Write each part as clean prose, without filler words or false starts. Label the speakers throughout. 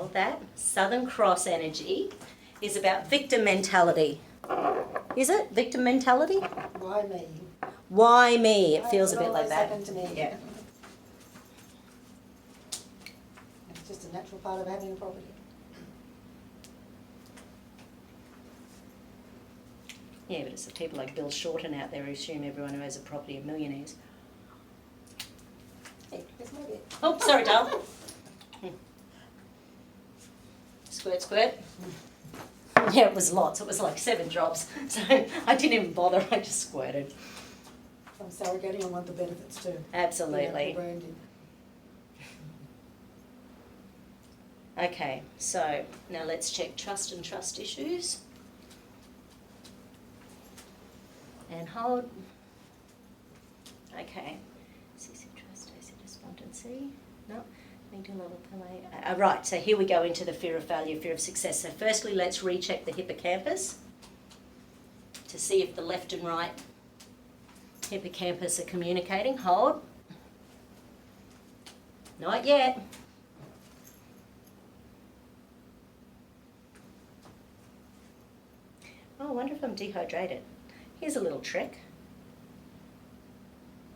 Speaker 1: hold that. Southern Cross energy is about victim mentality. Is it? Victim mentality?
Speaker 2: Why me?
Speaker 1: Why me? It
Speaker 2: Why
Speaker 1: feels
Speaker 2: does
Speaker 1: a bit like
Speaker 2: always
Speaker 1: that.
Speaker 2: happen to me?
Speaker 1: Yeah.
Speaker 2: It's just a natural part of having a property.
Speaker 1: Yeah, but it's the people like Bill Shorten out there who assume everyone who has a property are millionaires.
Speaker 2: Hey, here's my bit.
Speaker 1: Oh, sorry, darling. Squirt, squirt. Yeah, it was lots. It was like 7 drops. So I didn't even bother. I just squirted.
Speaker 2: I'm surrogating, I want the benefits too.
Speaker 1: Absolutely.
Speaker 2: Yeah, the branding.
Speaker 1: Okay, so now let's check trust and trust issues. And hold. Okay. CC trust, AC despondency. No. Right, so here we go into the fear of failure, fear of success. So firstly, let's recheck the hippocampus to see if the left and right hippocampus are communicating. Hold. Not yet. Oh, I wonder if I'm dehydrated. Here's a little trick.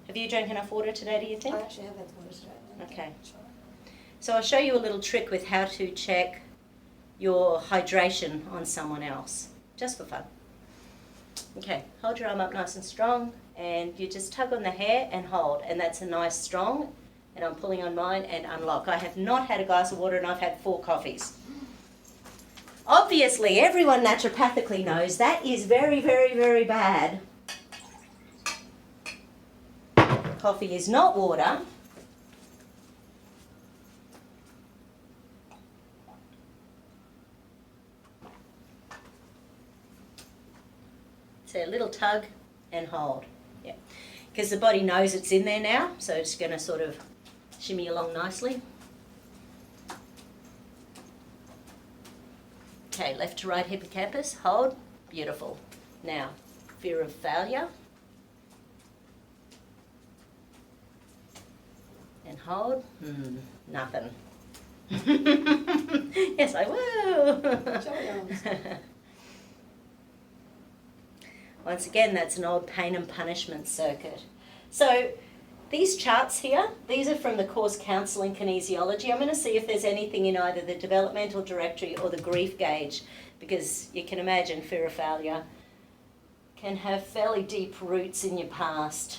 Speaker 1: Have you drank enough water today, do you think?
Speaker 2: I actually have had water today.
Speaker 1: Okay. So I'll show you a little trick with how to check your hydration on someone else, just for fun. Okay, hold your arm up nice and strong, and you just tug on the hair and hold, and that's a nice strong, and I'm pulling on mine and unlock. I have not had a glass of water and I've had 4 coffees. Obviously, everyone naturopathically knows that is very, very, very bad. Coffee is not water. So a little tug and hold. Yeah, because the body knows it's in there now, so it's going to sort of shimmy along nicely. Okay, left to right hippocampus, hold, beautiful. Now, fear of failure. And hold, nothing. Yes, I will. Once again, that's an old pain and punishment circuit. So these charts here, these are from the course Counselling Kinesiology. I'm going to see if there's anything in either the developmental directory or the grief gauge, because you can imagine fear of failure can have fairly deep roots in your past.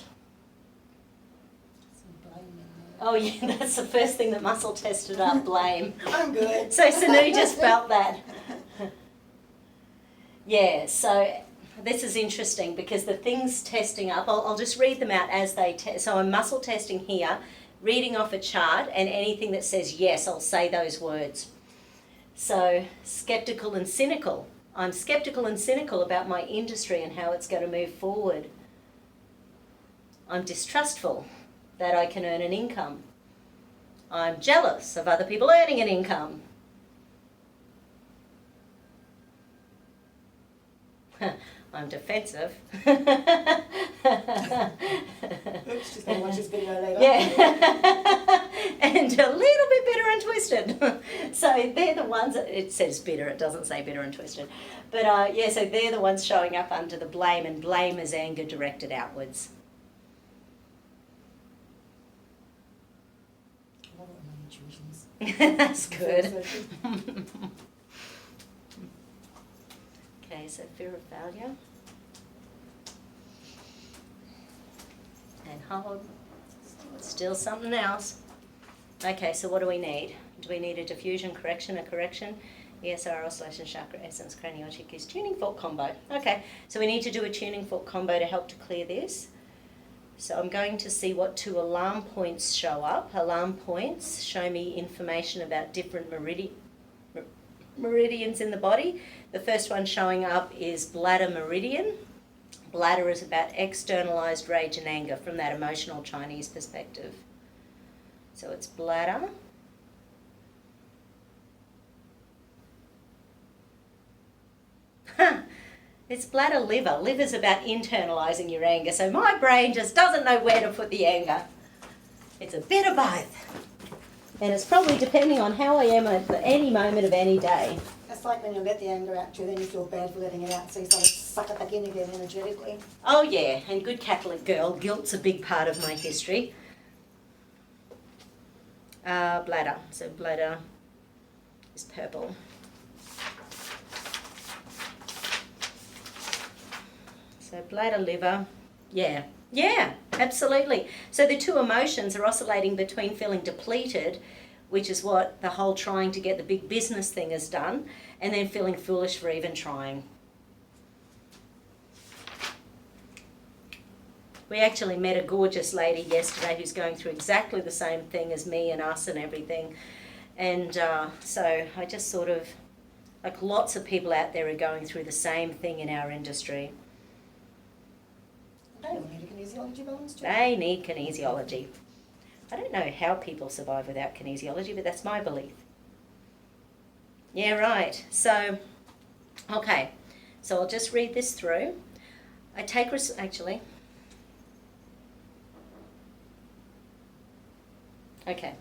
Speaker 1: Oh yeah, that's the first thing that muscle tested up, blame.
Speaker 2: I'm good.
Speaker 1: So Sinoux just felt that. Yeah, so this is interesting because the things testing up, I'll just read them out as they test. So I'm muscle testing here, reading off a chart, and anything that says yes, I'll say those words. So skeptical and cynical. I'm skeptical and cynical about my industry and how it's going to move forward. I'm distrustful that I can earn an income. I'm jealous of other people earning an income. I'm defensive.
Speaker 2: Oops, just gonna watch this video later.
Speaker 1: Yeah. And a little bit bitter and twisted. So they're the ones, it says bitter, it doesn't say bitter and twisted. But yeah, so they're the ones showing up under the blame, and blame is anger directed outwards.
Speaker 2: I love it when my intuitions.
Speaker 1: That's good. Okay, so fear of failure. And hold. Still something else. Okay, so what do we need? Do we need a diffusion, correction, a correction? ESR, oscillation, chakra, essence, craniotic is tuning fork combo. Okay, so we need to do a tuning fork combo to help to clear this. So I'm going to see what 2 alarm points show up. Alarm points show me information about different meridians in the body. The first one showing up is bladder meridian. Bladder is about externalized rage and anger from that emotional Chinese perspective. So it's bladder. It's bladder liver. Liver's about internalizing your anger. So my brain just doesn't know where to put the anger. It's a bit of both. And it's probably depending on how I am at any moment of any day.
Speaker 2: It's like when you let the anger out too, then you feel bad for letting it out, so you sort of suck it back in again energetically.
Speaker 1: Oh yeah, and good Catholic girl, guilt's a big part of my history. Bladder, so bladder is purple. So bladder, liver, yeah, absolutely. So the two emotions are oscillating between feeling depleted, which is what the whole trying to get the big business thing has done, and then feeling foolish for even trying. We actually met a gorgeous lady yesterday who's going through exactly the same thing as me and us and everything. And so I just sort of, like lots of people out there are going through the same thing in our industry.
Speaker 2: They all need a kinesiology balance too.
Speaker 1: They need kinesiology. I don't know how people survive without kinesiology, but that's my belief. Yeah, right. So, okay. So I'll just read this through. I take actually. Okay.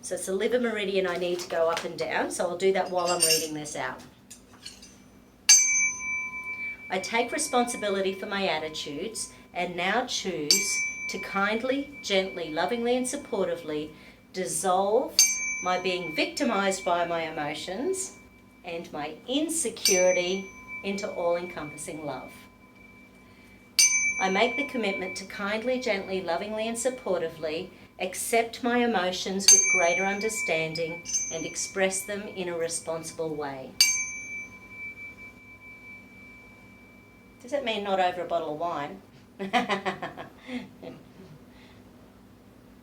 Speaker 1: So it's the liver meridian I need to go up and down. So I'll do that while I'm reading this out. I take responsibility for my attitudes and now choose to kindly, gently, lovingly and supportively dissolve my being victimized by my emotions and my insecurity into all-encompassing love. I make the commitment to kindly, gently, lovingly and supportively accept my emotions with greater understanding and express them in a responsible way. Does that mean not over a bottle of wine?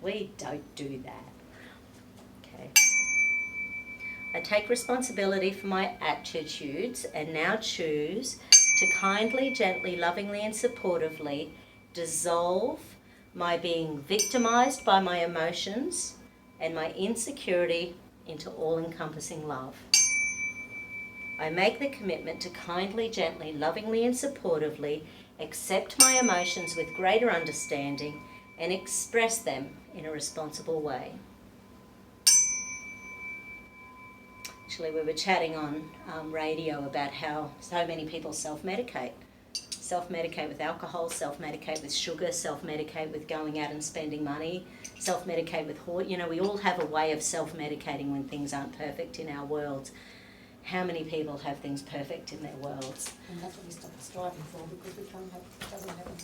Speaker 1: We don't do that. Okay. I take responsibility for my attitudes and now choose to kindly, gently, lovingly and supportively dissolve my being victimized by my emotions and my insecurity into all-encompassing love. I make the commitment to kindly, gently, lovingly and supportively accept my emotions with greater understanding and express them in a responsible way. Actually, we were chatting on radio about how so many people self-medicate. Self-medicate with alcohol, self-medicate with sugar, self-medicate with going out and spending money, self-medicate with we all have a way of self-medicating when things aren't perfect in our worlds. How many people have things perfect in their worlds?
Speaker 2: And that's what we stop striving for, because we can't have, it doesn't happen.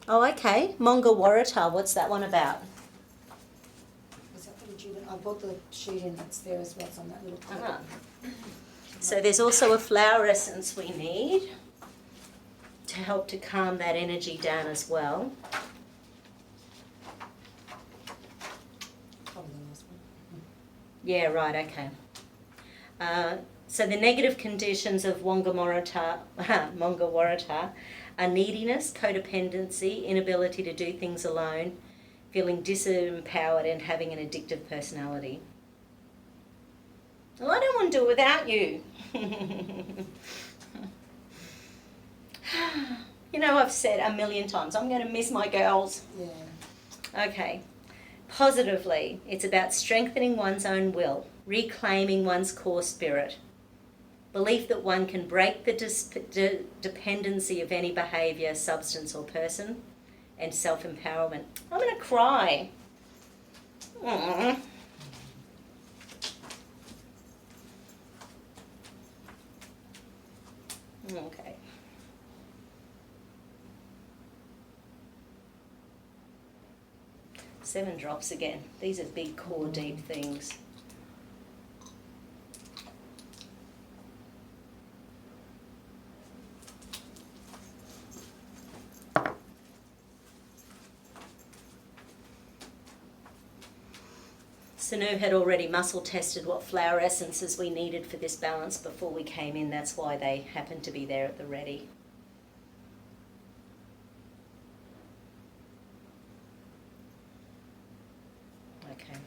Speaker 1: Oh, okay. Monga Warata, what's that one about?
Speaker 2: Is that for the Judah? I bought the sheet in that's there as well, it's on that little clip.
Speaker 1: Ah. So there's also a flower essence we need to help to calm that energy down as well.
Speaker 2: Probably the last one.
Speaker 1: Yeah, right, okay. So the negative conditions of Monga Warata are neediness, codependency, inability to do things alone, feeling disempowered and having an addictive personality. Well, I don't want to do it without you. You know, I've said a million times, I'm going to miss my girls.
Speaker 2: Yeah.
Speaker 1: Okay. Positively, it's about strengthening one's own will, reclaiming one's core spirit, belief that one can break the dependency of any behaviour, substance or person, and self-empowerment. I'm going to cry. Aww. Okay. Seven drops again. These are big, core, deep things. Sinoux had already muscle tested what flower essences we needed for this balance before we came in. That's why they happened to be there at the ready. Okay.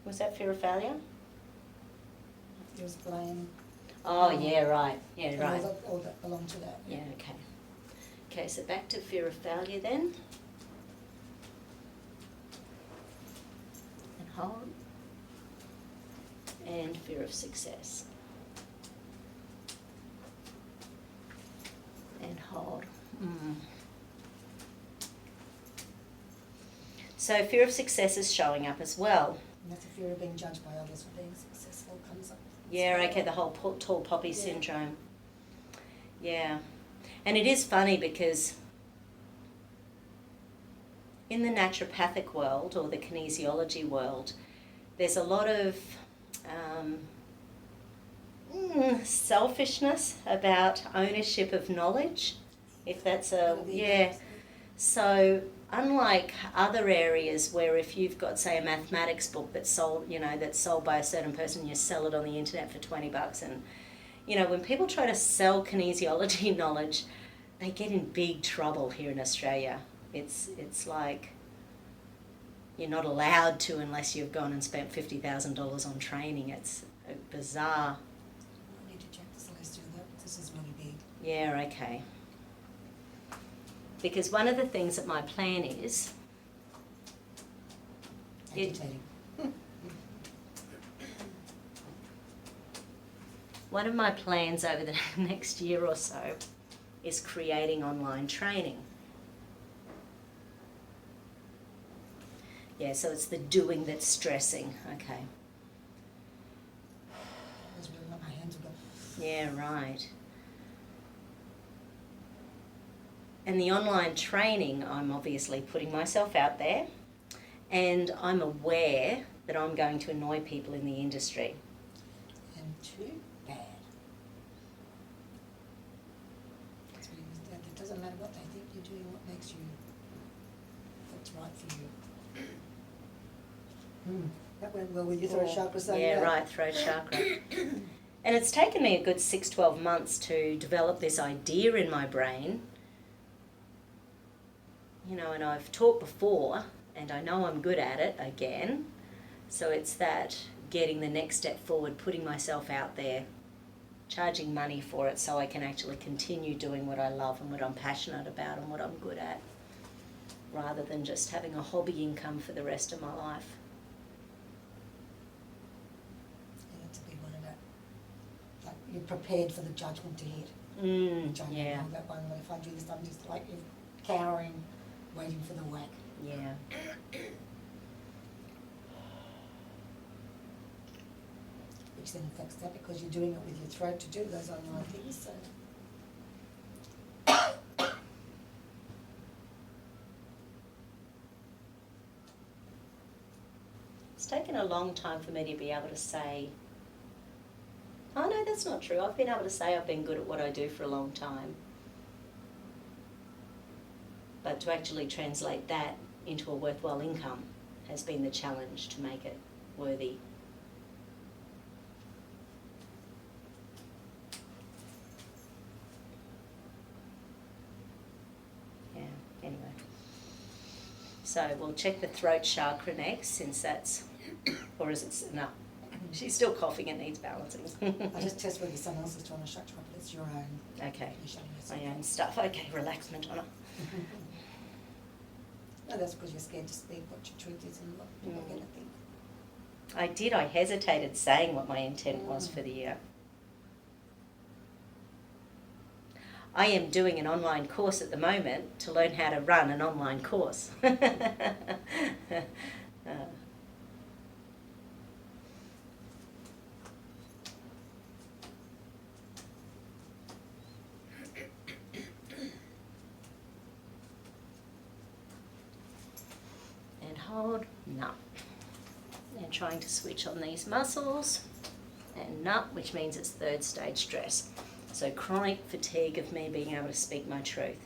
Speaker 1: Was that fear of failure?
Speaker 2: It was blame.
Speaker 1: Oh, yeah, right. Yeah, right.
Speaker 2: All that belong to that.
Speaker 1: Yeah, okay. Okay, so back to fear of failure then. And hold. And fear of success. And hold. So fear of success is showing up as well.
Speaker 2: And that's a fear of being judged by others for being successful comes up.
Speaker 1: Yeah, okay, the whole tall poppy syndrome. Yeah. And it is funny because in the naturopathic world or the kinesiology world, there's a lot of selfishness about ownership of knowledge, if that's So unlike other areas where if you've got, say, a mathematics book that's sold, that's sold by a certain person, you sell it on the internet for $20, and when people try to sell kinesiology knowledge, they get in big trouble here in Australia. It's like you're not allowed to unless you've gone and spent $50,000 on training. It's bizarre.
Speaker 2: I need to check the Celestial though. This is really big.
Speaker 1: Yeah, okay. Because one of the things that my plan is...
Speaker 2: Agitating.
Speaker 1: One of my plans over the next year or so is creating online training. Yeah, so it's the doing that's stressing. Okay.
Speaker 2: That's really what my hands are going.
Speaker 1: Yeah, right. And the online training, I'm obviously putting myself out there, and I'm aware that I'm going to annoy people in the industry.
Speaker 2: And too bad. That's what he was doing. It doesn't matter what they think, you're doing what makes you, what's right for you. That went well with your throat chakra saying
Speaker 1: Yeah,
Speaker 2: that.
Speaker 1: right, throat chakra. And it's taken me a good 6-12 months to develop this idea in my brain. And I've taught before, and I know I'm good at it again. So it's that getting the next step forward, putting myself out there, charging money for it so I can actually continue doing what I love and what I'm passionate about and what I'm good at, rather than just having a hobby income for the rest of my life.
Speaker 2: Yeah, that's a big one about, like, you're prepared for the judgment to hit. Which I
Speaker 1: Yeah.
Speaker 2: know that one, but if I do this, I'm just like you're cowering, waiting for the whack.
Speaker 1: Yeah.
Speaker 2: Which then affects that because you're doing it with your throat to do those online things, so.
Speaker 1: It's taken a long time for me to be able to say, oh no, that's not true. I've been able to say I've been good at what I do for a long time. But to actually translate that into a worthwhile income has been the challenge to make it worthy. Yeah, anyway. So we'll check the throat chakra next, since that's, or is it, no, she's still coughing, it needs balancing.
Speaker 2: I just test whether someone else is trying to shut you up, but it's your own.
Speaker 1: Okay,
Speaker 2: You're shutting yourself
Speaker 1: my
Speaker 2: up.
Speaker 1: own stuff. Okay, relax, Madonna.
Speaker 2: No, that's because you're scared to speak what your truth is and what people are going to think.
Speaker 1: I hesitated saying what my intent was for the year. I am doing an online course at the moment to learn how to run an online course. And hold, no. And trying to switch on these muscles. And no, which means it's third stage stress. So chronic fatigue of me being able to speak my truth.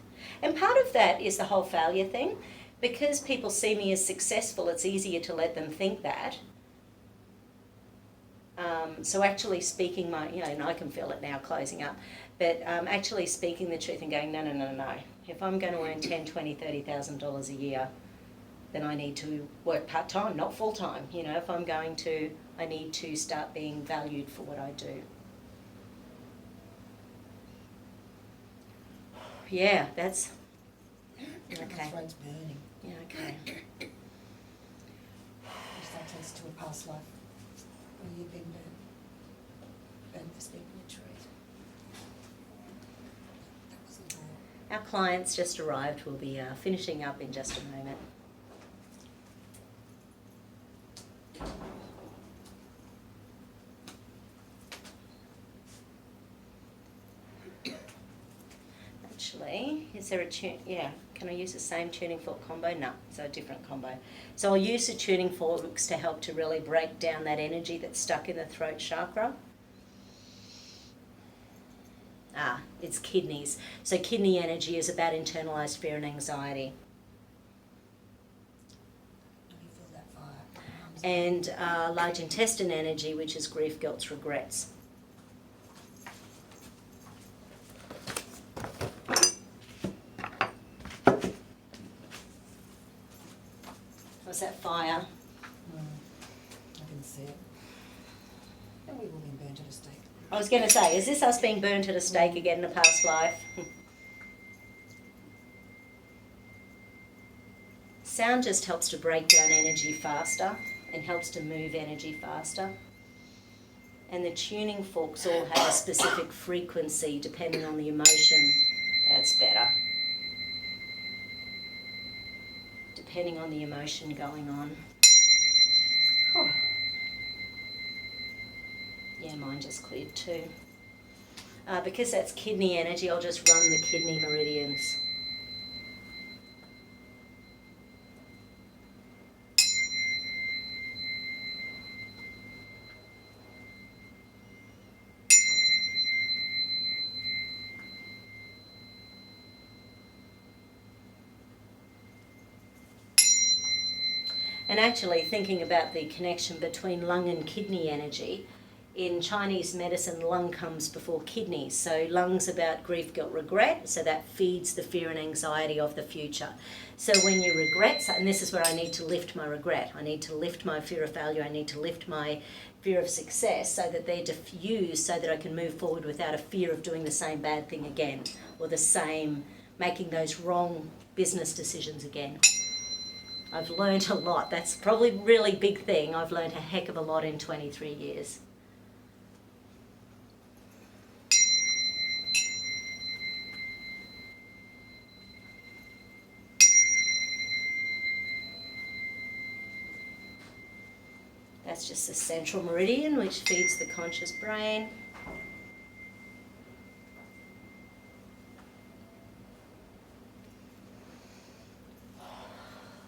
Speaker 1: And part of that is the whole failure thing. Because people see me as successful, it's easier to let them think that. So actually speaking my, and I can feel it now closing up, but actually speaking the truth and going, no. If I'm going to earn $10,000, $20,000, $30,000 a year, then I need to work part-time, not full-time. If I'm going to, I need to start being valued for what I do. Yeah, Okay.
Speaker 2: My throat's burning.
Speaker 1: Yeah, okay.
Speaker 2: Which that takes to a past life where you've been burnt. Burnt for speaking the truth. That wasn't all.
Speaker 1: Our clients just arrived. We'll be finishing up in just a moment. Actually, is there a tune? Yeah, can I use the same tuning fork combo? No, it's a different combo. So I'll use the tuning forks to help to really break down that energy that's stuck in the throat chakra. It's kidneys. So kidney energy is about internalized fear and anxiety.
Speaker 2: Let me feel that fire.
Speaker 1: And large intestine energy, which is grief, guilt, regrets. What's that fire?
Speaker 2: I can see it. And we've all been burnt at a stake.
Speaker 1: I was going to say, is this us being burnt at a stake again in a past life? Sound just helps to break down energy faster and helps to move energy faster. And the tuning forks all have a specific frequency depending on the emotion. That's better. Depending on the emotion going on. Oh. Yeah, mine just cleared too. Because that's kidney energy, I'll just run the kidney meridians. And actually thinking about the connection between lung and kidney energy, in Chinese medicine, lung comes before kidneys. So lung's about grief, guilt, regret. So that feeds the fear and anxiety of the future. So when you regret, and this is where I need to lift my regret. I need to lift my fear of failure. I need to lift my fear of success so that they're diffused so that I can move forward without a fear of doing the same bad thing again or the same, making those wrong business decisions again. I've learned a lot. That's probably a really big thing. I've learned a heck of a lot in 23 years. That's just the central meridian, which feeds the conscious brain.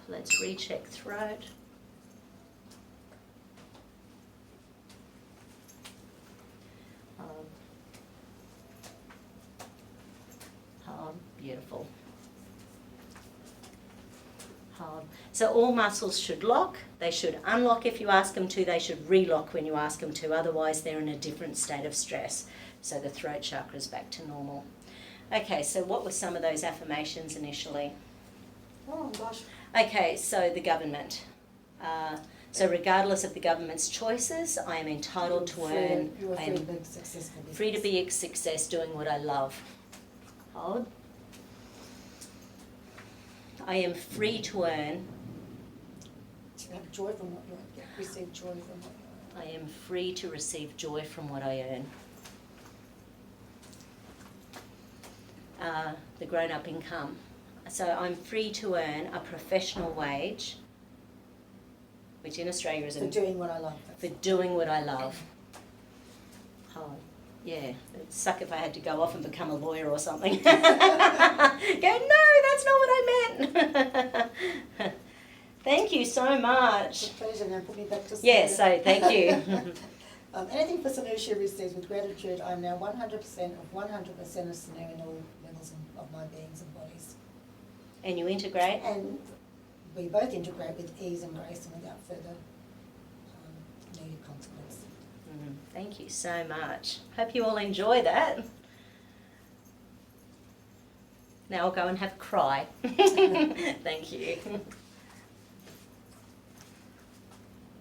Speaker 1: Let's recheck throat. Beautiful. So all muscles should lock. They should unlock if you ask them to. They should relock when you ask them to. Otherwise, they're in a different state of stress. So the throat chakra is back to normal. Okay, so what were some of those affirmations initially?
Speaker 2: Oh gosh.
Speaker 1: Okay, so the government. So regardless of the government's choices, I am entitled to earn. I am free to be a success doing what I love. Hold. I am free to earn.
Speaker 2: To have joy from what you earn. Receive joy from what you earn.
Speaker 1: I am free to receive joy from what I earn. The grown-up income. So I'm free to earn a professional wage, which in Australia is
Speaker 2: for doing what I love.
Speaker 1: For doing what I love. Oh, yeah. It'd suck if I had to go off and become a lawyer or something. Go, no, that's not what I meant. Thank you so much.
Speaker 2: It's a pleasure. Now put me back to sleep.
Speaker 1: Yes, so thank you.
Speaker 2: Anything for Sinoux she receives with gratitude. I am now 100% of 100% of Sinoux in all levels of my beings and bodies.
Speaker 1: And you integrate?
Speaker 2: And we both integrate with ease and grace and without further needed consequence.
Speaker 1: Thank you so much. Hope you all enjoy that. Now I'll go and have a cry. Thank you.